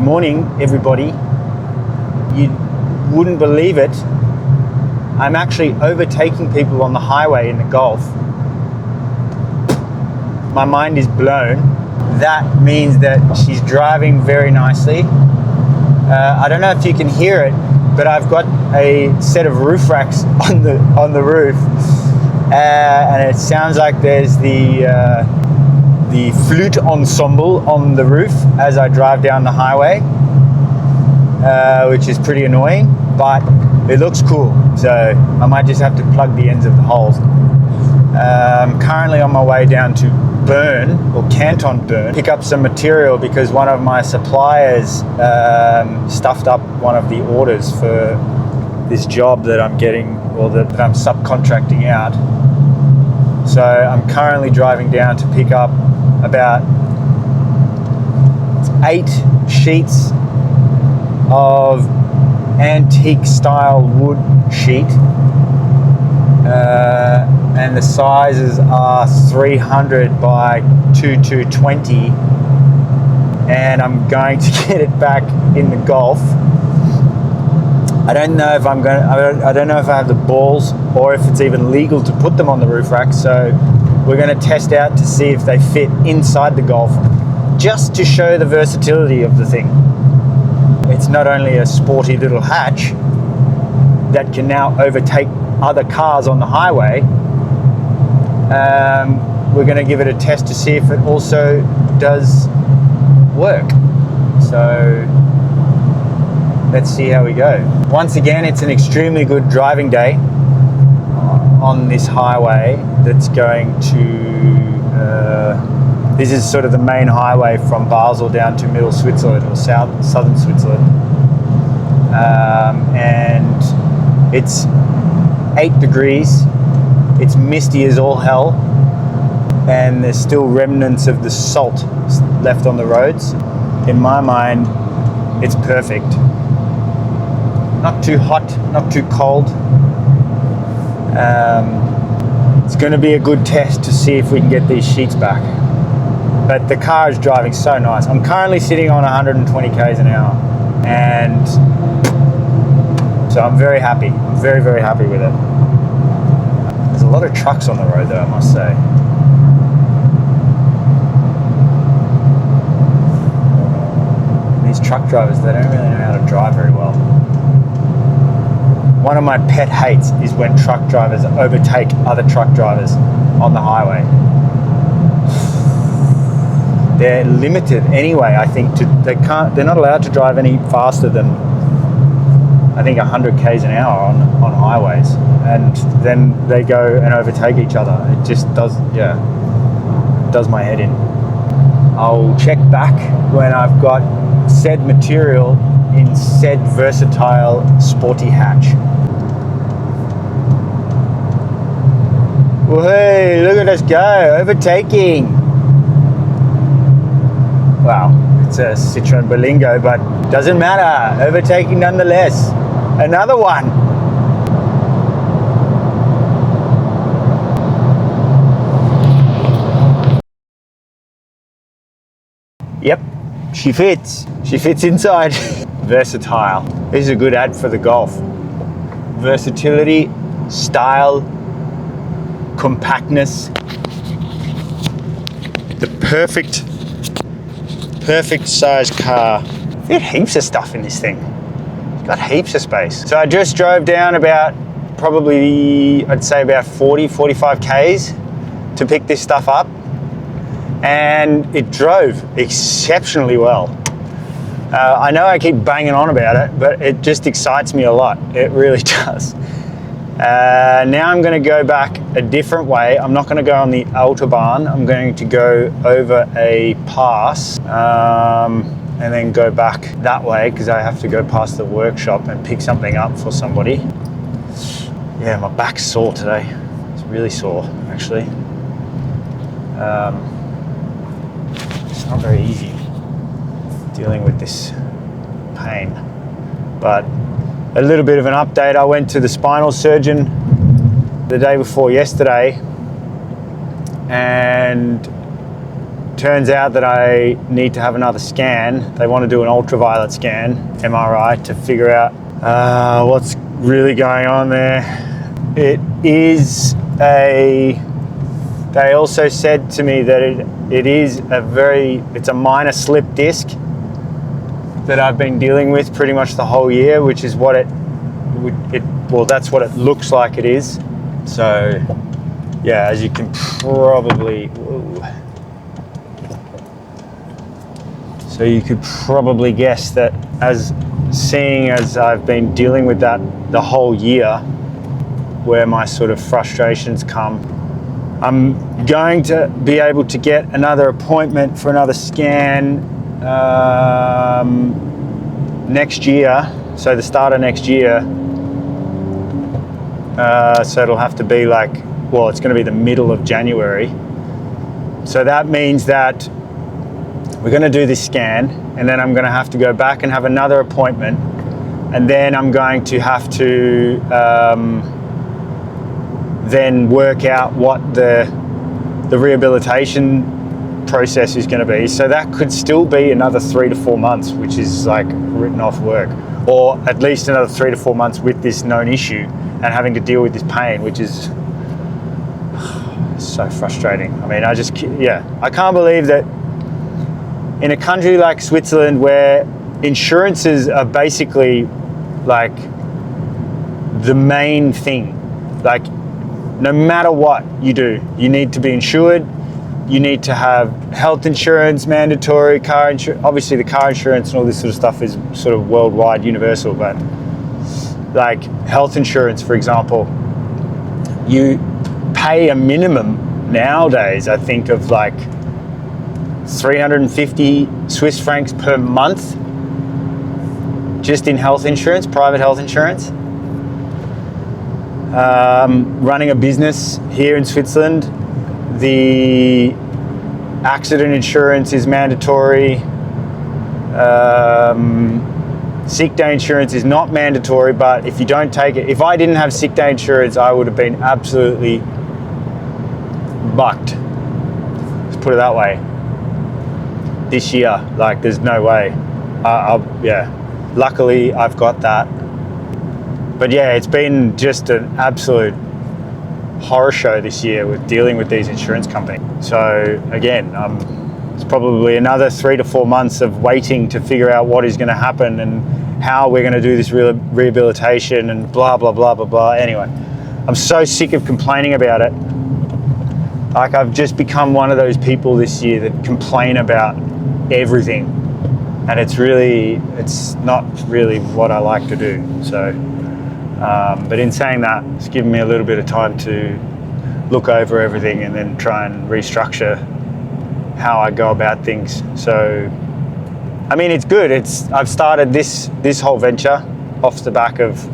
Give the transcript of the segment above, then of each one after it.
morning, everybody. You wouldn't believe it. I'm actually overtaking people on the highway in the Gulf. My mind is blown. That means that she's driving very nicely. I don't know if you can hear it, but I've got a set of roof racks on the roof, and it sounds like there's the flute ensemble on the roof as I drive down the highway, which is pretty annoying, but it looks cool. So I might just have to plug the ends of the holes. I'm currently on my way down to Bern, or Canton Bern, pick up some material because one of my suppliers stuffed up one of the orders for this job that I'm getting, or that I'm subcontracting out. So I'm currently driving down to pick up about 8 sheets of antique style wood sheet, and the sizes are 300 by 220, and I'm going to get it back in the Gulf. I don't know if I don't know if I have the balls or if it's even legal to put them on the roof rack, so we're going to test out to see if they fit inside the Gulf, just to show the versatility of the thing. It's not only a sporty little hatch that can now overtake other cars on the highway, we're going to give it a test to see if it also does work. So let's see how we go. Once again, it's an extremely good driving day on this highway that's going to, this is sort of the main highway from Basel down to middle Switzerland, or southern Switzerland. And it's 8 degrees, it's misty as all hell, and there's still remnants of the salt left on the roads. In my mind, it's perfect. Not too hot, not too cold. It's going to be a good test to see if we can get these sheets back. But the car is driving so nice. I'm currently sitting on 120 k's an hour, and so I'm very happy. I'm very, very happy with it. There's a lot of trucks on the road though, I must say. These truck drivers, they don't really know how to drive very well. One of my pet hates is when truck drivers overtake other truck drivers on the highway. They're limited anyway, I think, they're not allowed to drive any faster than, I think, 100 k's an hour on highways, and then they go and overtake each other. It just does my head in. I'll check back when I've got said material in said versatile sporty hatch. Well, hey, look at us go, overtaking. Wow, it's a Citroen Berlingo, but doesn't matter, overtaking nonetheless. Another one. Yep, she fits. She fits inside. Versatile. This is a good ad for the Golf. Versatility, style, compactness. The perfect size car. There's heaps of stuff in this thing. It's got heaps of space. So I just drove down about, probably, I'd say about 45 Ks to pick this stuff up. And it drove exceptionally well. I know I keep banging on about it, but it just excites me a lot. It really does. Now I'm going to go back a different way. I'm not going to go on the Autobahn. I'm going to go over a pass and then go back that way because I have to go past the workshop and pick something up for somebody. Yeah, my back's sore today. It's really sore, actually. It's not very easy dealing with this pain, but a little bit of an update. I went to the spinal surgeon the day before yesterday, and turns out that I need to have another scan. They want to do an ultraviolet scan, MRI, to figure out what's really going on there. It is they also said to me that it's a minor slip disc that I've been dealing with pretty much the whole year, which is what that's what it looks like it is. So yeah, as you can probably, so you could probably guess that seeing as I've been dealing with that the whole year, where my sort of frustrations come. I'm going to be able to get another appointment for another scan next year, so the start of next year. So it'll have to be like, well, it's going to be the middle of January. So that means that we're going to do this scan, and then I'm going to have to go back and have another appointment, and then I'm going to have to then work out what the rehabilitation process is going to be. So that could still be another 3 to 4 months, which is like written off work, or at least another 3 to 4 months with this known issue and having to deal with this pain, which is so frustrating. I mean, I can't believe that in a country like Switzerland, where insurances are basically like the main thing, like no matter what you do, you need to be insured. You need to have health insurance, mandatory car insurance. Obviously the car insurance and all this sort of stuff is sort of worldwide, universal, but like health insurance, for example, you pay a minimum nowadays, I think, of like 350 Swiss francs per month just in health insurance, private health insurance. Running a business here in Switzerland, the accident insurance is mandatory. Sick day insurance is not mandatory, but if you don't take it, if I didn't have sick day insurance, I would have been absolutely bucked. Let's put it that way. This year, like, there's no way. Luckily I've got that. But yeah, it's been just an absolute horror show this year with dealing with these insurance companies. So again, it's probably another 3 to 4 months of waiting to figure out what is going to happen and how we're going to do this rehabilitation and blah, blah, blah, blah, blah. Anyway, I'm so sick of complaining about it. Like, I've just become one of those people this year that complain about everything. And it's not really what I like to do. So, but in saying that, it's given me a little bit of time to look over everything and then try and restructure how I go about things. So, I mean, it's good. I've started this whole venture off the back of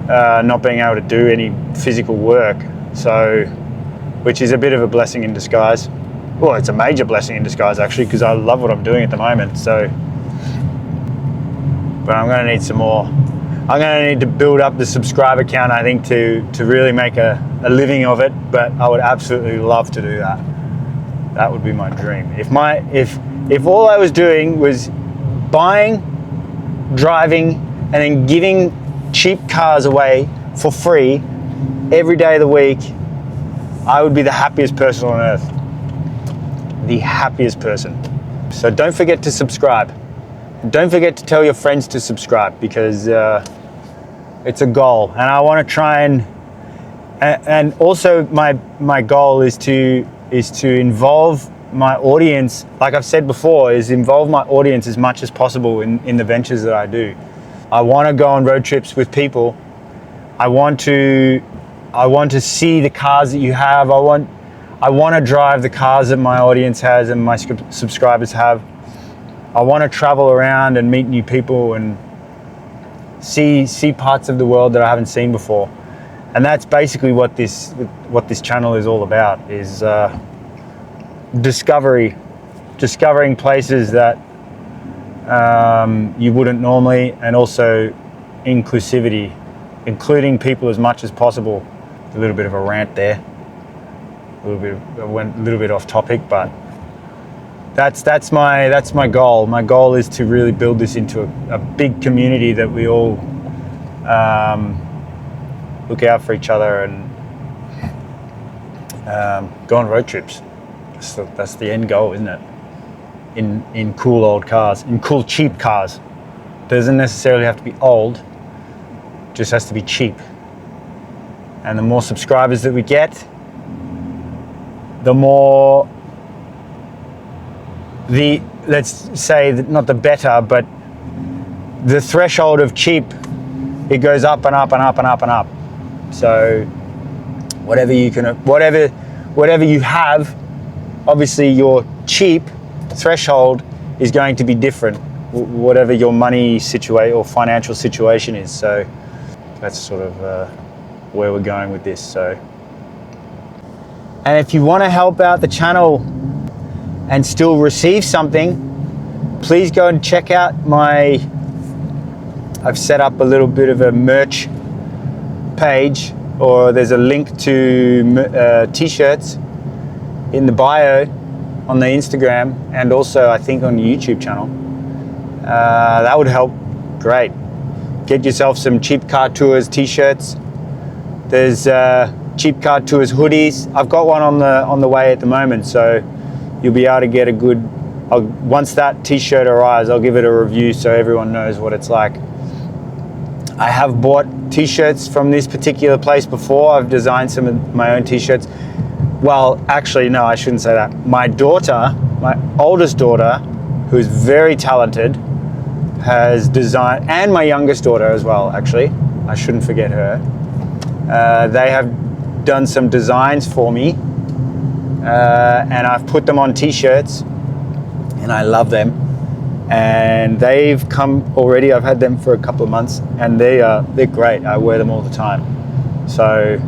not being able to do any physical work. So, which is a bit of a blessing in disguise. Well, it's a major blessing in disguise, actually, because I love what I'm doing at the moment. So, but I'm going to need some more. I'm going to need to build up the subscriber count, I think, to really make a living of it. But I would absolutely love to do that. That would be my dream. If all I was doing was buying, driving, and then giving cheap cars away for free every day of the week, I would be the happiest person on earth. The happiest person. So don't forget to subscribe. Don't forget to tell your friends to subscribe, because it's a goal, and I want to try and also my goal is to involve my audience, like I've said before, is involve my audience as much as possible in the ventures that I do. I want to go on road trips with people. I want to see the cars that you have. I want to drive the cars that my audience has and my subscribers have. I want to travel around and meet new people and see parts of the world that I haven't seen before. And that's basically what this channel is all about, is discovering places that you wouldn't normally, and also inclusivity, including people as much as possible. A little bit of a rant there. I went a little bit off topic, but that's my goal. My goal is to really build this into a big community that we all look out for each other and go on road trips. That's the end goal, isn't it? In cool old cars, in cool cheap cars. Doesn't necessarily have to be old, just has to be cheap. And the more subscribers that we get, the more let's say that not the better, but the threshold of cheap, it goes up and up and up and up and up. So whatever you have, obviously your cheap threshold is going to be different, whatever your money situation or financial situation is. So that's sort of where we're going with this. So, and if you want to help out the channel and still receive something, please go and check out I've set up a little bit of a merch page, or there's a link to t-shirts in the bio on the Instagram, and also I think on the YouTube channel. That would help great. Get yourself some Cheap Car Tours t-shirts. There's Cheap Car Tours hoodies. I've got one on the way at the moment, so you'll be able to get a good, once that t-shirt arrives, I'll give it a review so everyone knows what it's like. I have bought t-shirts from this particular place before. I've designed some of my own t-shirts. Well, actually, no, I shouldn't say that. My daughter, my oldest daughter, who is very talented, has designed, and my youngest daughter as well, actually. I shouldn't forget her. They have done some designs for me, and I've put them on t-shirts, and I love them. And they've come already. I've had them for a couple of months, and they're great. I wear them all the time. So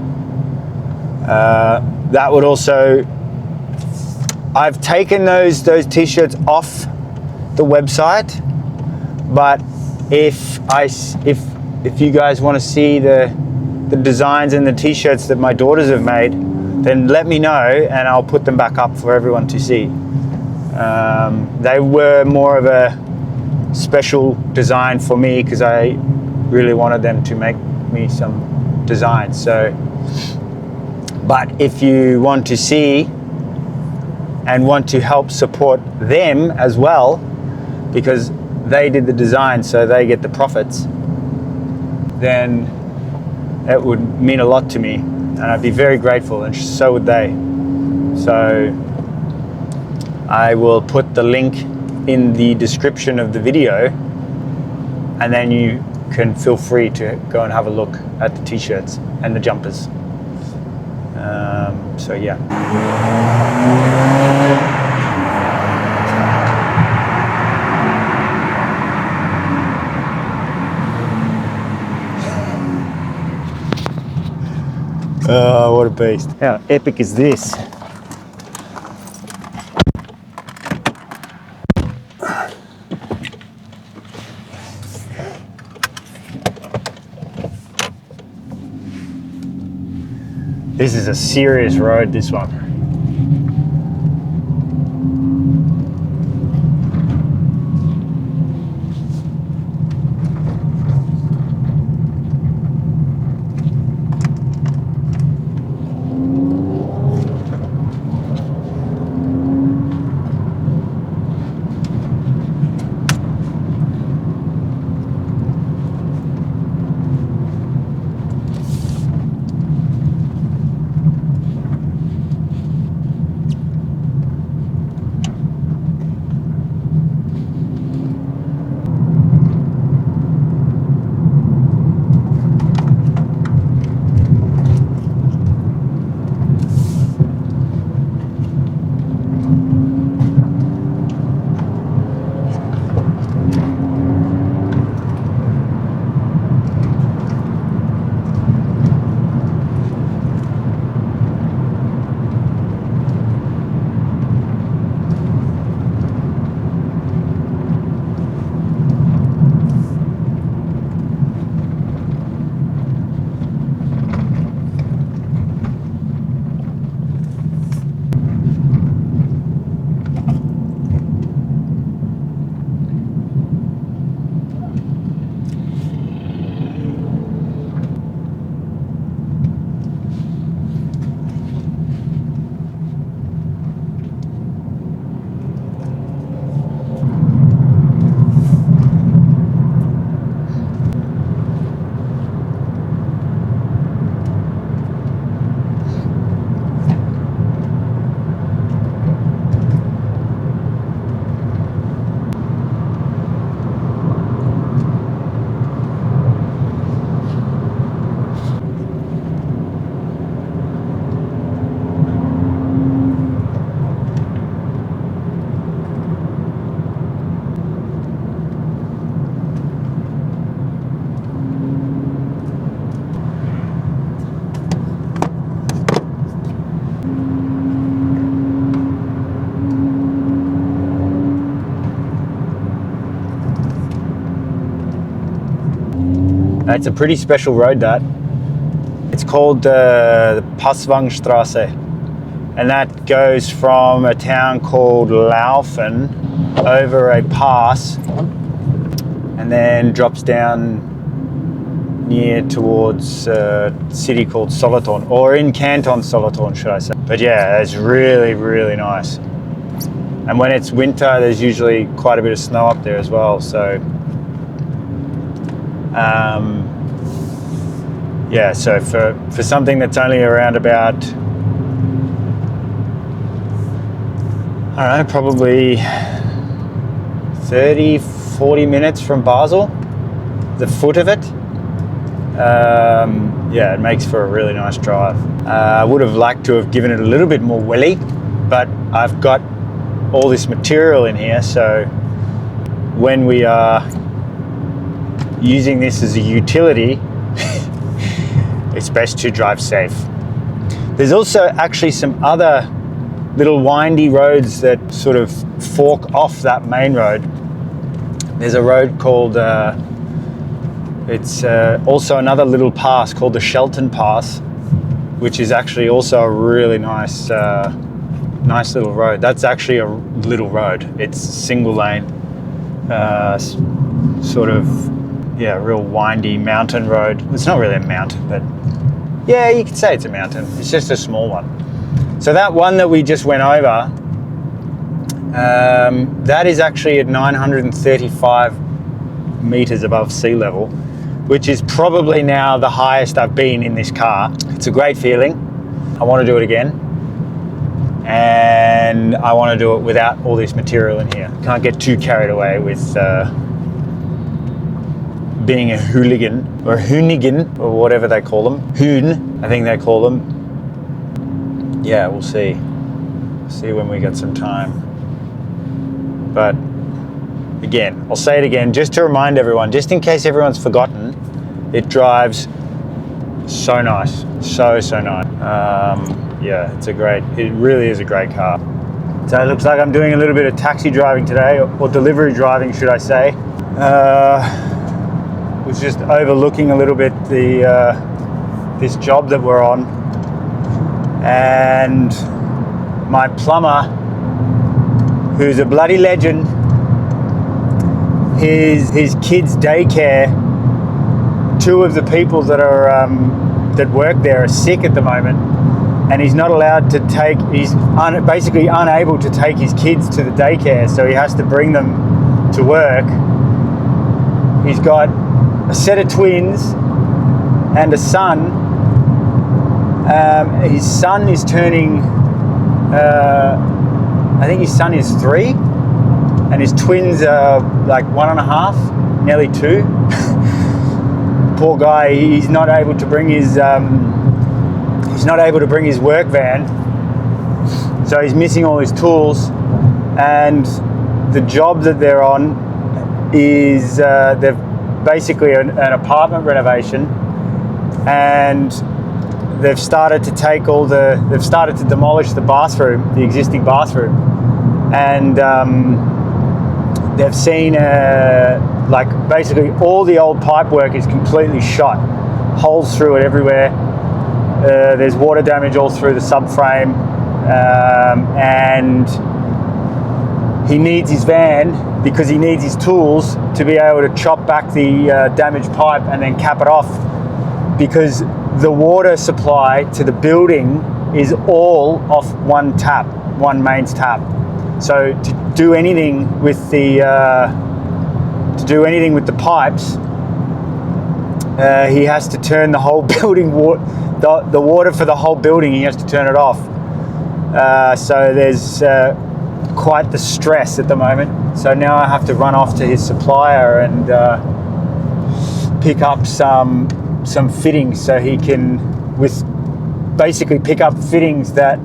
that would also, I've taken those t-shirts off the website, but if you guys want to see the designs and the t-shirts that my daughters have made, then let me know and I'll put them back up for everyone to see. They were more of a special design for me because I really wanted them to make me some designs. So, but if you want to see and want to help support them as well, because they did the design so they get the profits, then it would mean a lot to me and I'd be very grateful, and so would they. So I will put the link in the description of the video, and then you can feel free to go and have a look at the t-shirts and the jumpers. So yeah. Oh, what a beast. How epic is this? This is a serious road, this one. It's a pretty special road, that. It's called the Passwangstrasse, and that goes from a town called Laufen over a pass and then drops down near towards a city called Solothurn, or in Canton Solothurn, should I say. But yeah, it's really, really nice. And when it's winter, there's usually quite a bit of snow up there as well. So, yeah, so for something that's only around about, I don't know, probably 30, 40 minutes from Basel, the foot of it, yeah, it makes for a really nice drive. I would have liked to have given it a little bit more willy, but I've got all this material in here, so when we are using this as a utility, it's best to drive safe. There's also actually some other little windy roads that sort of fork off that main road. There's a road called, it's also another little pass called the Shelton Pass, which is actually also a really nice nice little road. That's actually a little road. It's single lane, sort of, yeah, real windy mountain road. It's not really a mountain, but yeah, you could say it's a mountain. It's just a small one. So that one that we just went over, that is actually at 935 meters above sea level, which is probably now the highest I've been in this car. It's a great feeling. I want to do it again. And I want to do it without all this material in here. Can't get too carried away with being a hooligan or hoonigan or whatever they call them. Hoon, I think they call them. Yeah, we'll see. See when we get some time. But again, I'll say it again just to remind everyone, just in case everyone's forgotten, it drives so nice, so nice. Yeah, it really is a great car. So it looks like I'm doing a little bit of taxi driving today, or delivery driving, should I say. Was just overlooking a little bit this job that we're on, and my plumber, who's a bloody legend, his kids' daycare, two of the people that are that work there are sick at the moment, and he's not allowed to take, basically unable to take his kids to the daycare, so he has to bring them to work. He's got a set of twins and a son. His son is turning, I think his son is 3, and his twins are like 1.5, nearly 2. Poor guy, he's not able to bring his work van, so he's missing all his tools. And the job that they're on is they've basically an apartment renovation, and they've started to demolish the bathroom, the existing bathroom, and they've seen like basically all the old pipe work is completely shot, holes through it everywhere. There's water damage all through the subframe, and he needs his van because he needs his tools to be able to chop back the damaged pipe and then cap it off, because the water supply to the building is all off one mains tap. So to do anything with the pipes, he has to turn the whole building the water for the whole building. He has to turn it off. So there's quite the stress at the moment. So now I have to run off to his supplier and pick up some fittings, so he can basically pick up fittings that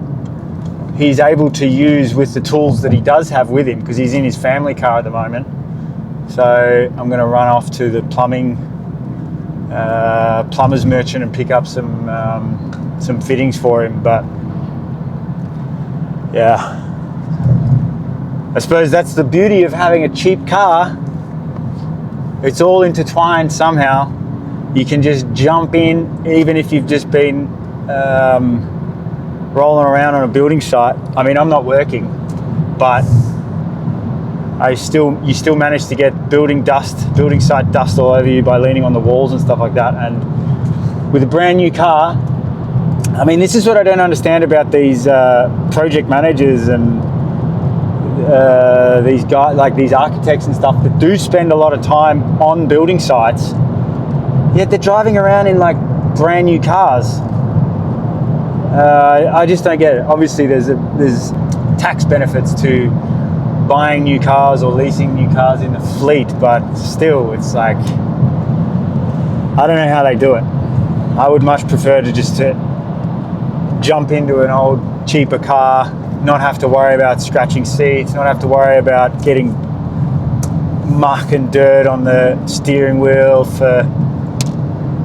he's able to use with the tools that he does have with him, because he's in his family car at the moment. So I'm going to run off to the plumber's merchant and pick up some fittings for him. But yeah, I suppose that's the beauty of having a cheap car. It's all intertwined somehow. You can just jump in, even if you've just been rolling around on a building site. I mean, I'm not working, but you still manage to get building site dust all over you by leaning on the walls and stuff like that. And with a brand new car, I mean, this is what I don't understand about these project managers and these guys, like these architects and stuff, that do spend a lot of time on building sites, yet they're driving around in like brand new cars. I just don't get it. Obviously, there's tax benefits to buying new cars or leasing new cars in the fleet, but still, it's like, I don't know how they do it. I would much prefer to just jump into an old, cheaper car, not have to worry about scratching seats, not have to worry about getting muck and dirt on the steering wheel. For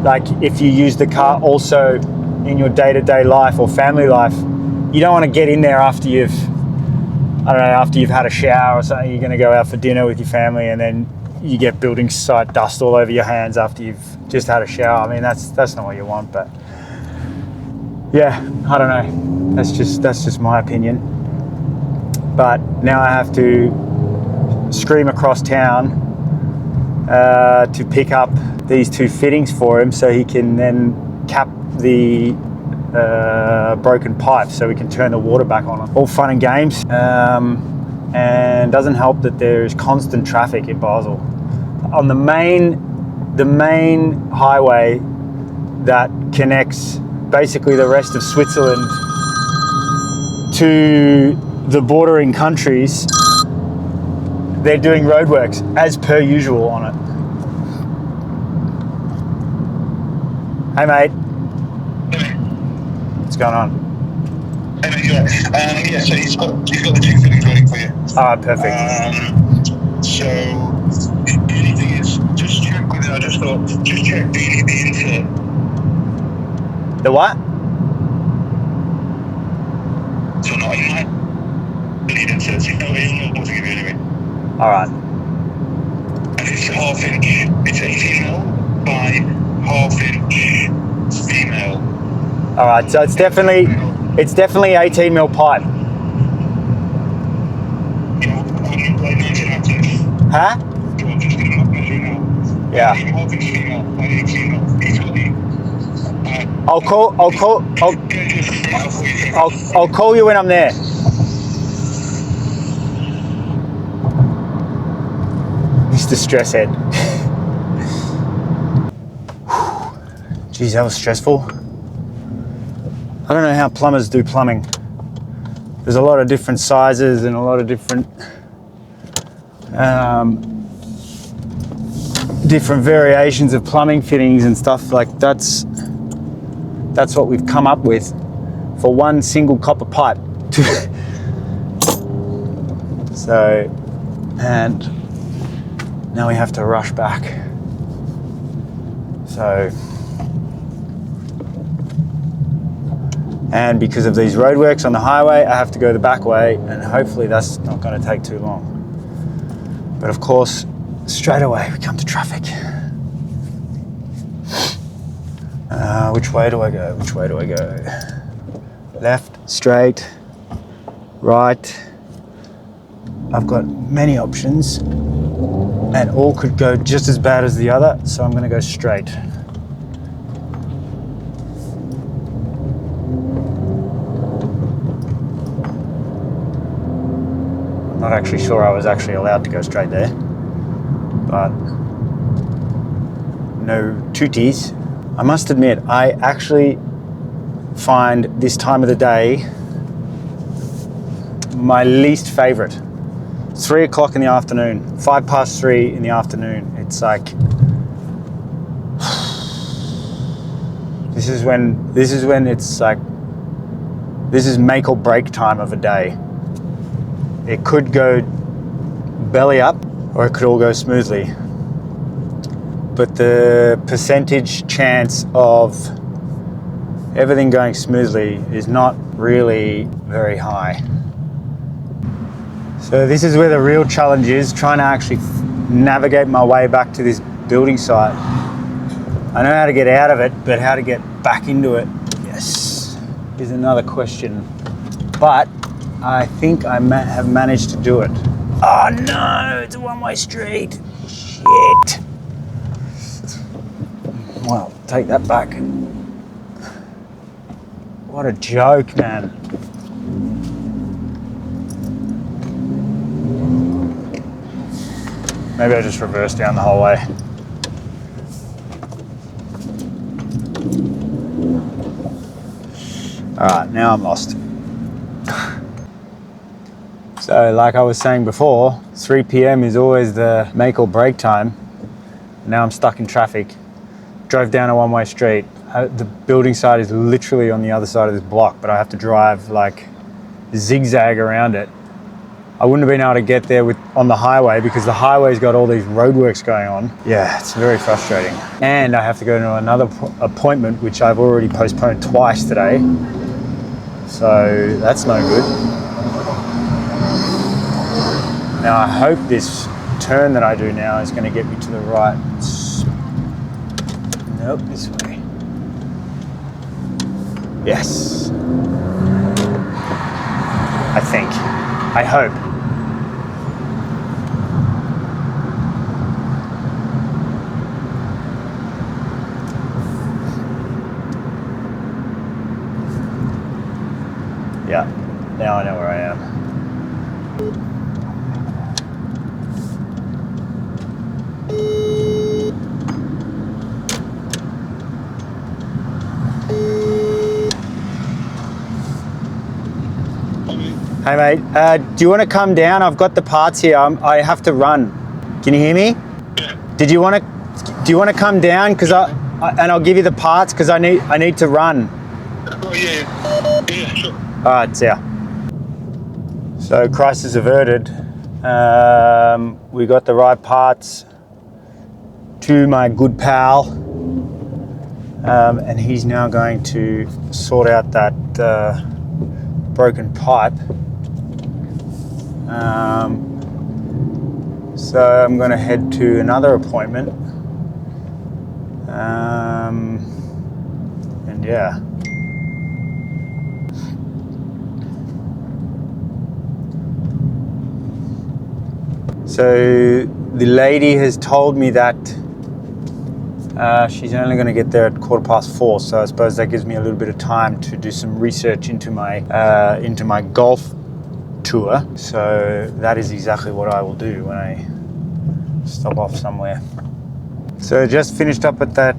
like, if you use the car also in your day-to-day life or family life, you don't want to get in there after you've had a shower or something. You're going to go out for dinner with your family and then you get building site dust all over your hands after you've just had a shower. I mean, that's not what you want. But yeah, I don't know. That's just my opinion. But now I have to scream across town to pick up these 2 fittings for him, so he can then cap the broken pipe, so we can turn the water back on. All fun and games, and doesn't help that there is constant traffic in Basel. On the main highway that connects basically the rest of Switzerland to the bordering countries, they're doing roadworks as per usual on it. Hey mate. What's going on? Hey mate, yeah. So he's got the 2 fittings ready for you. Alright, perfect. So the only thing is, just check with it. I just thought, just check the insert. The what? So not in my lead inserts. He's not to give you anyway. Alright. And it's 1/2 inch. It's 18mm by 1/2 inch female. Alright, so it's definitely 18mm pipe. Huh? Yeah. I'll call you when I'm there. Mr. Stresshead. Geez, that was stressful. I don't know how plumbers do plumbing. There's a lot of different sizes and a lot of different variations of plumbing fittings and stuff. Like that's what we've come up with for one single copper pipe. So, and now we have to rush back. So, and because of these roadworks on the highway, I have to go the back way, and hopefully that's not going to take too long. But of course, straight away we come to traffic. Which way do I go? Which way do I go? Left, straight, right. I've got many options, and all could go just as bad as the other, so I'm going to go straight. I'm not actually sure I was actually allowed to go straight there, but no tooties. I must admit, I actually find this time of the day my least favorite. 3 o'clock in the afternoon, 3:05 in the afternoon. It's like, this is when it's like, this is make or break time of a day. It could go belly up or it could all go smoothly. But the percentage chance of everything going smoothly is not really very high. So this is where the real challenge is, trying to actually navigate my way back to this building site I know how to get out of it, but how to get back into it, yes, is another question. But I think I have managed to do it. Oh no, it's a one-way street. Shit. Well, take that back. What a joke, man. Maybe I just reverse down the whole way. All right, now I'm lost. So like I was saying before, 3 p.m. is always the make or break time. Now I'm stuck in traffic. Drove down a one-way street. The building site is literally on the other side of this block, but I have to drive like zigzag around it. I wouldn't have been able to get there on the highway because the highway's got all these roadworks going on. Yeah, it's very frustrating. And I have to go to another appointment, which I've already postponed twice today. So that's no good. Now I hope this turn that I do now is going to get me to the right. Nope, this way. Yes. I think. I hope. Yeah, now I know where I am. Hey mate, do you want to come down? I've got the parts here. I have to run. Can you hear me? Yeah. Do you want to come down? Because and I'll give you the parts because I need to run. Oh yeah, sure. All right, see ya. So crisis averted. We got the right parts to my good pal, and he's now going to sort out that broken pipe. So I'm going to head to another appointment, and yeah. So the lady has told me that she's only going to get there at 4:15, so I suppose that gives me a little bit of time to do some research into my golf tour. So that is exactly what I will do when I stop off somewhere. So just finished up at that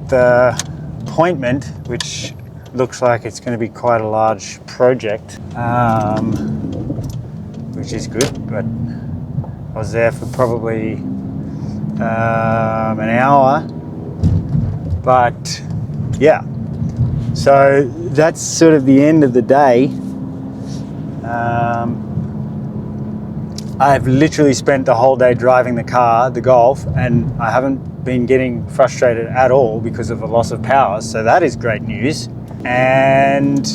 appointment, which looks like it's going to be quite a large project, which is good, but I was there for probably an hour, but yeah, so that's sort of the end of the day. I've literally spent the whole day driving the car, the Golf, and I haven't been getting frustrated at all because of a loss of power, so that is great news. And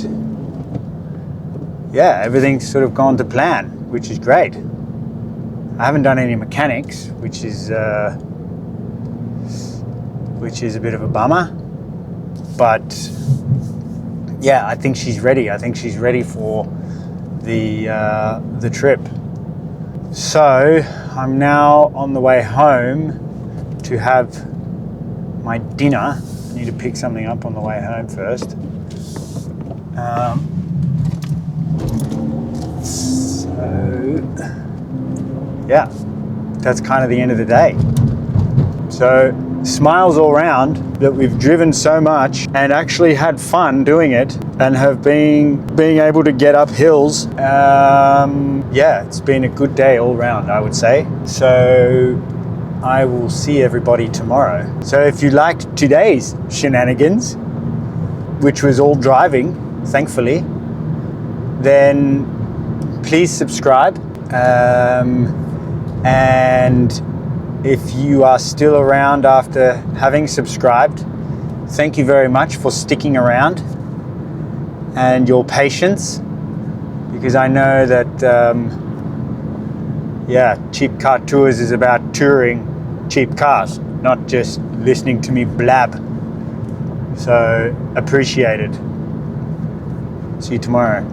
yeah, everything's sort of gone to plan, which is great. I haven't done any mechanics, which is a bit of a bummer, but yeah, I think she's ready. I think she's ready for the trip. So I'm now on the way home to have my dinner. I need to pick something up on the way home first. Yeah, that's kind of the end of the day. So smiles all round that we've driven so much and actually had fun doing it and have being able to get up hills. Yeah, it's been a good day all round, I would say. So I will see everybody tomorrow. So if you liked today's shenanigans, which was all driving, thankfully, then please subscribe. And if you are still around after having subscribed, thank you very much for sticking around and your patience, because I know that Cheap Car Tours is about touring cheap cars, not just listening to me blab So appreciated. See you tomorrow.